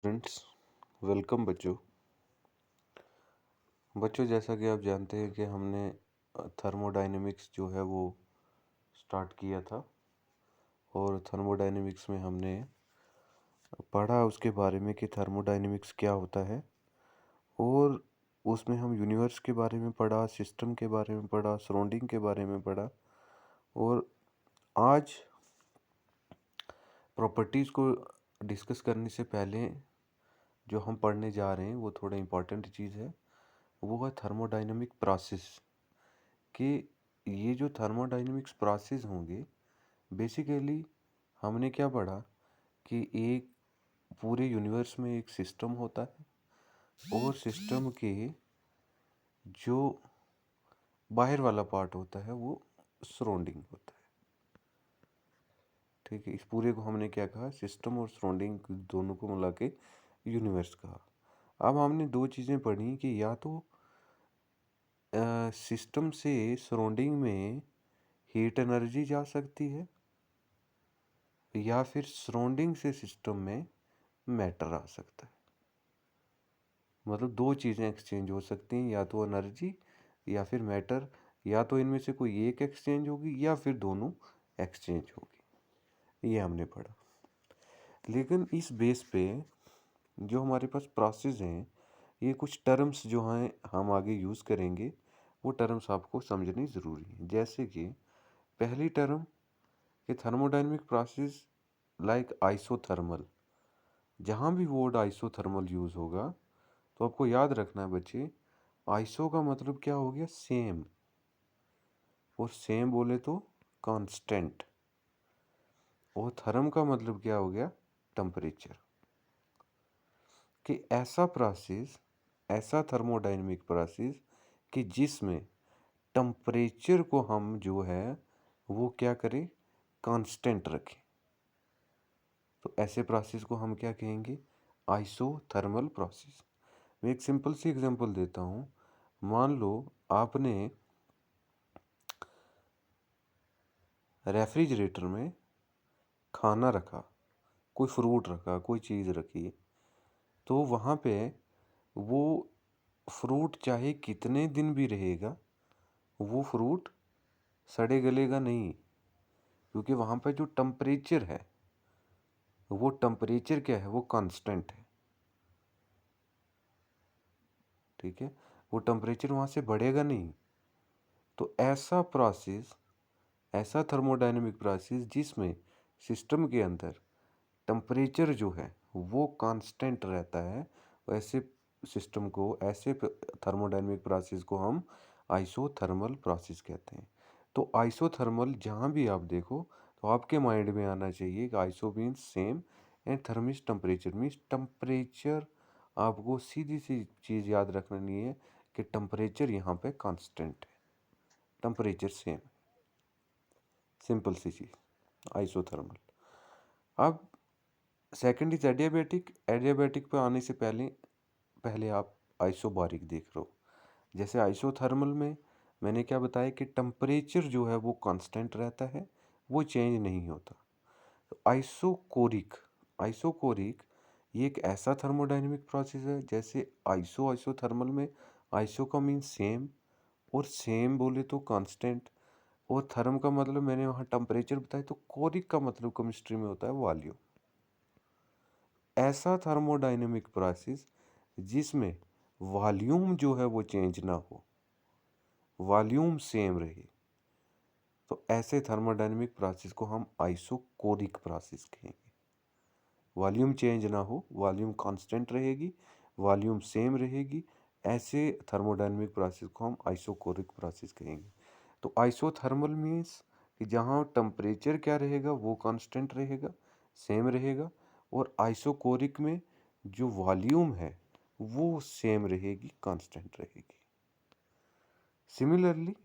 Friends, welcome बच्चों जैसा कि आप जानते हैं कि हमने थर्मोडायनेमिक्स जो है वो स्टार्ट किया था। और थर्मोडायनेमिक्स में हमने पढ़ा उसके बारे में कि थर्मोडायनेमिक्स क्या होता है। और उसमें हम यूनिवर्स के बारे में पढ़ा, सिस्टम के बारे में पढ़ा, सराउंडिंग के बारे में पढ़ा। और आज प्रॉपर्टीज़ को डिस्कस करने से पहले जो हम पढ़ने जा रहे हैं वो थोड़ा इम्पॉर्टेंट चीज़ है। वो है थर्मोडायनेमिक प्रोसेस। कि ये जो थर्मोडायनेमिक्स प्रोसेस होंगे, बेसिकली हमने क्या पढ़ा कि एक पूरे यूनिवर्स में एक सिस्टम होता है और सिस्टम के जो बाहर वाला पार्ट होता है वो सराउंडिंग होता है। ठीक है, इस पूरे को हमने क्या कहा, सिस्टम और सराउंडिंग दोनों को मिला के यूनिवर्स कहा। अब हमने दो चीज़ें पढ़ी कि या तो सिस्टम से सराउंडिंग में हीट एनर्जी जा सकती है या फिर सराउंडिंग से सिस्टम में मैटर आ सकता है। मतलब दो चीज़ें एक्सचेंज हो सकती हैं, या तो एनर्जी या फिर मैटर। या तो इनमें से कोई एक एक्सचेंज होगी या फिर दोनों एक्सचेंज होगी। ये हमने पढ़ा। लेकिन इस बेस पे जो हमारे पास प्रोसेस हैं, ये कुछ टर्म्स जो हैं हम आगे यूज़ करेंगे, वो टर्म्स आपको समझनी ज़रूरी है। जैसे कि पहली टर्म कि थर्मोडायनेमिक प्रोसेस लाइक आइसोथर्मल। जहाँ भी वर्ड आइसोथर्मल यूज़ होगा तो आपको याद रखना है बच्चे, आइसो का मतलब क्या हो गया, सेम। और सेम बोले तो कांस्टेंट। और थर्म का मतलब क्या हो गया, टेम्परेचर। कि ऐसा प्रोसेस, ऐसा थर्मोडायनेमिक प्रोसेस कि जिसमें टेम्परेचर को हम जो है वो क्या करें, कांस्टेंट रखें। तो ऐसे प्रोसेस को हम क्या कहेंगे, आइसोथर्मल प्रोसेस। मैं एक सिंपल सी एग्जांपल देता हूँ। मान लो आपने रेफ्रिजरेटर में खाना रखा, कोई फ्रूट रखा, कोई चीज़ रखी, तो वहाँ पे वो फ्रूट चाहे कितने दिन भी रहेगा, वो फ्रूट सड़े गलेगा नहीं। क्योंकि वहाँ पे जो टेम्परेचर है, वो टेम्परेचर क्या है, वो कांस्टेंट है। ठीक है, वो टेम्परेचर वहाँ से बढ़ेगा नहीं। तो ऐसा प्रोसेस, ऐसा थर्मोडायनेमिक प्रोसेस जिसमें सिस्टम के अंदर टेम्परेचर जो है वो कांस्टेंट रहता है, वैसे सिस्टम को, ऐसे थर्मोडायनेमिक प्रोसेस को हम आइसोथर्मल प्रोसेस कहते हैं। तो आइसोथर्मल जहाँ भी आप देखो तो आपके माइंड में आना चाहिए कि iso means same and thermis temperature means temperature. आपको सीधी सी चीज़ याद रखनी है कि टेम्परेचर यहाँ पे कांस्टेंट है, टेम्परेचर सेम। सिंपल सी चीज़ आइसोथर्मल। अब सेकंड इज एडियाबैटिक। एडियाबैटिक पे आने से पहले पहले आप आइसोबारिक देख लो। जैसे आइसोथर्मल में मैंने क्या बताया कि टेम्परेचर जो है वो कांस्टेंट रहता है, वो चेंज नहीं होता। तो आइसोकोरिक, आइसोकोरिक ये एक ऐसा थर्मोडायनेमिक प्रोसेस है। जैसे आइसोथर्मल में आइसो का मीन सेम, और सेम बोले तो कांस्टेंट, और थर्म का मतलब मैंने वहाँ टेम्परेचर बताया, तो कोरिक का मतलब केमिस्ट्री में होता है वॉल्यूम। ऐसा थर्मोडायनेमिक प्रोसेस जिसमें वॉल्यूम जो है वो चेंज ना हो, वॉल्यूम सेम रहे, तो ऐसे थर्मोडायनेमिक प्रोसेस को हम आइसोकोरिक प्रोसेस कहेंगे। वॉल्यूम चेंज ना हो, वॉल्यूम कांस्टेंट रहेगी, वॉल्यूम सेम रहेगी, ऐसे थर्मोडायनेमिक प्रोसेस को हम आइसोकोरिक प्रोसेस कहेंगे। तो आइसोथर्मल मीन्स कि जहाँ टेम्परेचर क्या रहेगा, वो कांस्टेंट रहेगा, सेम रहेगा। और आइसोकोरिक में जो वॉल्यूम है वो सेम रहेगी, कांस्टेंट रहेगी। Similarly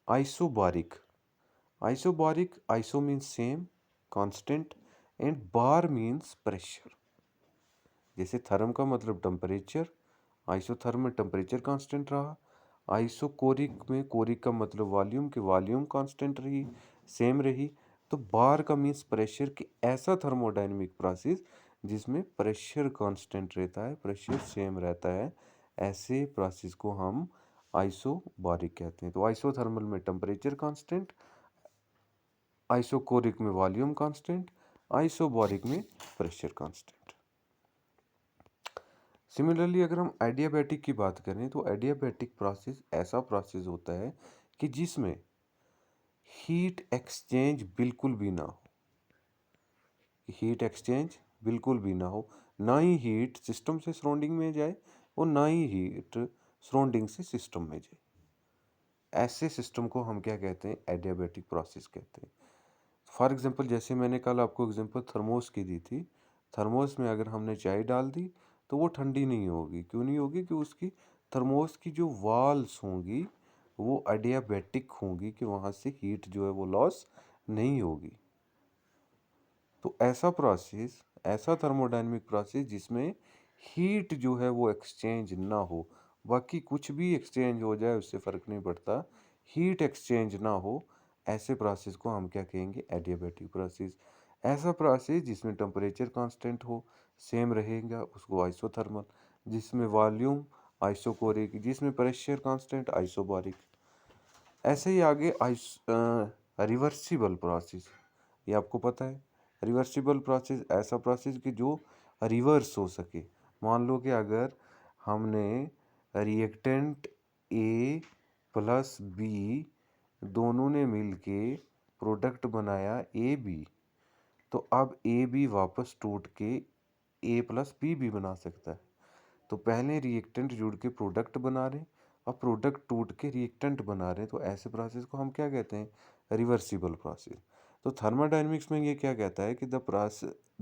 isobaric, isobaric, iso means same, constant, and bar means pressure. जैसे थर्म का मतलब टेम्परेचर, आइसोथर्म में टेम्परेचर कांस्टेंट रहा, आइसोकोरिक में कोरिक का मतलब वॉल्यूम, की वॉल्यूम कांस्टेंट रही, सेम रही। तो बार का मीन्स प्रेशर, कि ऐसा थर्मोडायनेमिक प्रोसेस जिसमें प्रेशर कांस्टेंट रहता है, प्रेशर सेम रहता है, ऐसे प्रोसेस को हम आइसोबारिक कहते हैं। तो आइसोथर्मल में टेम्परेचर कांस्टेंट, आइसोकोरिक में वॉल्यूम कांस्टेंट, आइसोबारिक में प्रेशर कांस्टेंट। सिमिलरली अगर हम एडियाबैटिक की बात करें तो एडियाबैटिक प्रोसेस ऐसा प्रोसेस होता है कि जिसमें हीट एक्सचेंज बिल्कुल भी ना हो, हीट एक्सचेंज बिल्कुल भी ना हो, ना ही हीट सिस्टम से सराउंडिंग में जाए और ना ही हीट सराउंडिंग से सिस्टम में जाए। ऐसे सिस्टम को हम क्या कहते हैं? एडियाबैटिक प्रोसेस कहते हैं। फॉर एग्जांपल जैसे मैंने कल आपको एग्जांपल थर्मोस की दी थी, थर्मोस में अगर हमने चाय डाल दी तो वो ठंडी नहीं होगी। क्यों नहीं होगी? कि उसकी थर्मोस की जो वॉल्स होंगी वो एडियाबैटिक होंगी, कि वहाँ से हीट जो है वो लॉस नहीं होगी। तो ऐसा प्रोसेस, ऐसा थर्मोडायनेमिक प्रोसेस जिसमें हीट जो है वो एक्सचेंज ना हो, बाकी कुछ भी एक्सचेंज हो जाए उससे फ़र्क नहीं पड़ता, हीट एक्सचेंज ना हो, ऐसे प्रोसेस को हम क्या कहेंगे? Adiabatic process. ऐसा प्रोसेस जिसमें टेम्परेचर कांस्टेंट हो, सेम रहेगा, उसको आइसोथर्मल। जिसमें वॉल्यूम आइसोकोरिक, जिसमें प्रेशर कांस्टेंट आइसोबारिक। ऐसे ही आगे रिवर्सिबल प्रोसेस, ये आपको पता है। रिवर्सिबल प्रोसेस ऐसा प्रोसेस कि जो रिवर्स हो सके। मान लो कि अगर हमने रिएक्टेंट ए प्लस बी दोनों ने मिलके प्रोडक्ट बनाया ए बी, तो अब ए बी वापस टूट के ए प्लस बी भी बना सकता है। तो पहले रिएक्टेंट जुड़ के प्रोडक्ट बना रहे, अब प्रोडक्ट टूट के रिएक्टेंट बना रहे, तो ऐसे प्रोसेस को हम क्या कहते हैं? Reversible process. तो थर्मोडायनेमिक्स में ये क्या कहता है कि the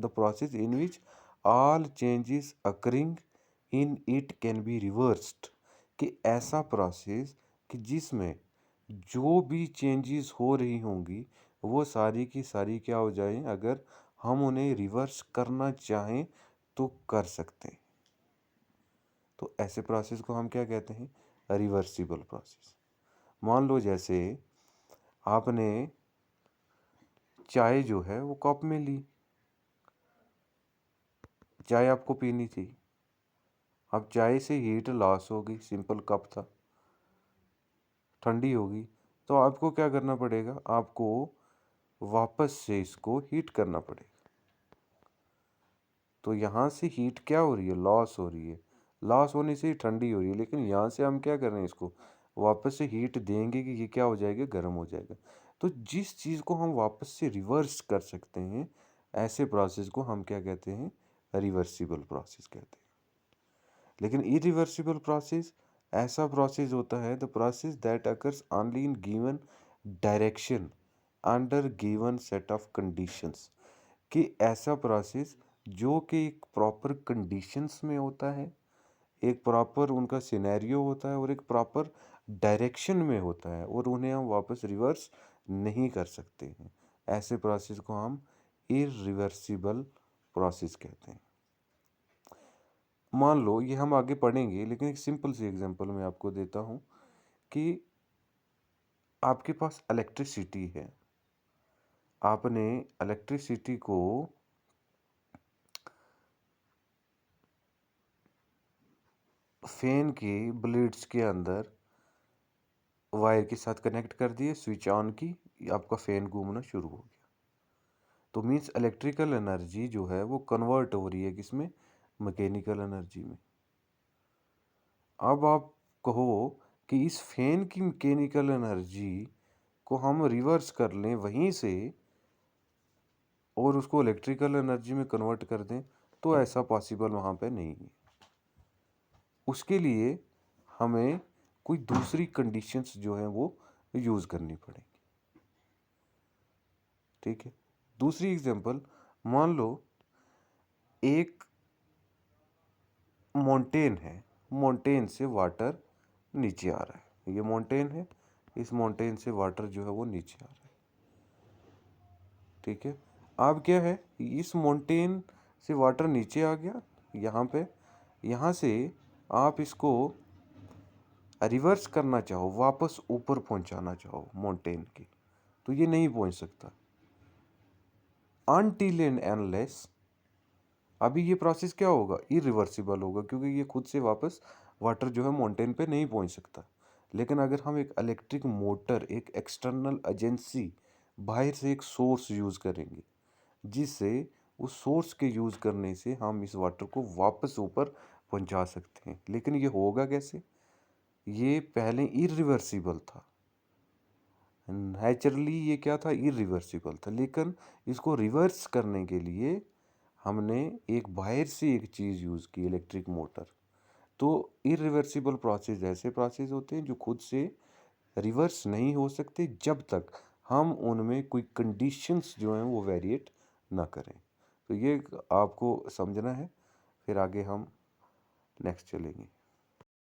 process in which all changes occurring in it can be reversed, कि ऐसा प्रोसेस कि जिसमें जो भी चेंजेस हो रही होंगी वो सारी की सारी क्या हो जाए, अगर हम उन्हें रिवर्स करना चाहें तो कर सकते हैं। तो ऐसे प्रोसेस को हम क्या कहते हैं? Reversible process. मान लो जैसे आपने चाय जो है वो कप में ली, चाय आपको पीनी थी, अब चाय से हीट लॉस हो गई, सिंपल कप था, ठंडी होगी, तो आपको क्या करना पड़ेगा? आपको वापस से इसको हीट करना पड़ेगा। तो यहाँ से हीट क्या हो रही है? लॉस हो रही है, लॉस होने से ही ठंडी हो रही है, लेकिन यहाँ से हम क्या कर रहे हैं? इसको वापस से हीट देंगे कि ये क्या हो जाएगा? गर्म हो जाएगा। तो जिस चीज़ को हम वापस से रिवर्स कर सकते हैं, ऐसे प्रोसेस को हम क्या कहते हैं? रिवर्सिबल प्रोसेस कहते हैं। लेकिन इरिवर्सिबल प्रोसेस ऐसा प्रोसेस होता है, the process that occurs only in given direction under given set of conditions, कि ऐसा प्रोसेस जो कि एक प्रॉपर कंडीशंस में होता है, एक प्रॉपर उनका सिनेरियो होता है और एक प्रॉपर डायरेक्शन में होता है, और उन्हें हम वापस रिवर्स नहीं कर सकते हैं। ऐसे प्रोसेस को हम इरिवर्सिबल प्रोसेस कहते हैं। मान लो ये हम आगे पढ़ेंगे, लेकिन एक सिंपल सी एग्जांपल मैं आपको देता हूँ कि आपके पास इलेक्ट्रिसिटी है, आपने इलेक्ट्रिसिटी को फैन के ब्लेड्स के अंदर वायर के साथ कनेक्ट कर दिए, स्विच ऑन की, आपका फैन घूमना शुरू हो गया। तो मीन्स इलेक्ट्रिकल एनर्जी जो है वो कन्वर्ट हो रही है किसमें? मैकेनिकल एनर्जी में। अब आप कहो कि इस फैन की मैकेनिकल एनर्जी को हम रिवर्स कर लें वहीं से और उसको इलेक्ट्रिकल एनर्जी में कन्वर्ट कर दें, तो ऐसा पॉसिबल वहाँ पे नहीं है। उसके लिए हमें कोई दूसरी कंडीशंस जो हैं वो यूज़ करनी पड़ेगी। ठीक है, दूसरी एग्जांपल, मान लो एक माउंटेन है, माउंटेन से वाटर नीचे आ रहा है, ये माउंटेन है, इस माउंटेन से वाटर जो है वो नीचे आ रहा है। ठीक है, अब क्या है? इस माउंटेन से वाटर नीचे आ गया यहाँ पे, यहाँ से आप इसको रिवर्स करना चाहो, वापस ऊपर पहुँचाना चाहो माउंटेन की, तो ये नहीं पहुँच सकता अनटिल एंड अनलेस अभी ये प्रोसेस क्या होगा, इरिवर्सिबल होगा, क्योंकि ये खुद से वापस वाटर जो है माउंटेन पे नहीं पहुंच सकता। लेकिन अगर हम एक इलेक्ट्रिक मोटर, एक एक्सटर्नल एजेंसी, बाहर से एक सोर्स यूज़ करेंगे, जिससे उस सोर्स के यूज़ करने से हम इस वाटर को वापस ऊपर पहुंचा सकते हैं। लेकिन ये होगा कैसे? ये पहले इरिवर्सिबल था, नेचुरली ये क्या था, इरिवर्सिबल था। लेकिन इसको रिवर्स करने के लिए हमने एक बाहर से एक चीज़ यूज़ की, इलेक्ट्रिक मोटर। तो इरिवर्सिबल प्रोसेस ऐसे प्रोसेस होते हैं जो खुद से रिवर्स नहीं हो सकते जब तक हम उनमें कोई कंडीशंस जो हैं वो वेरिएट ना करें। तो ये आपको समझना है, फिर आगे हम नेक्स्ट चलेंगे।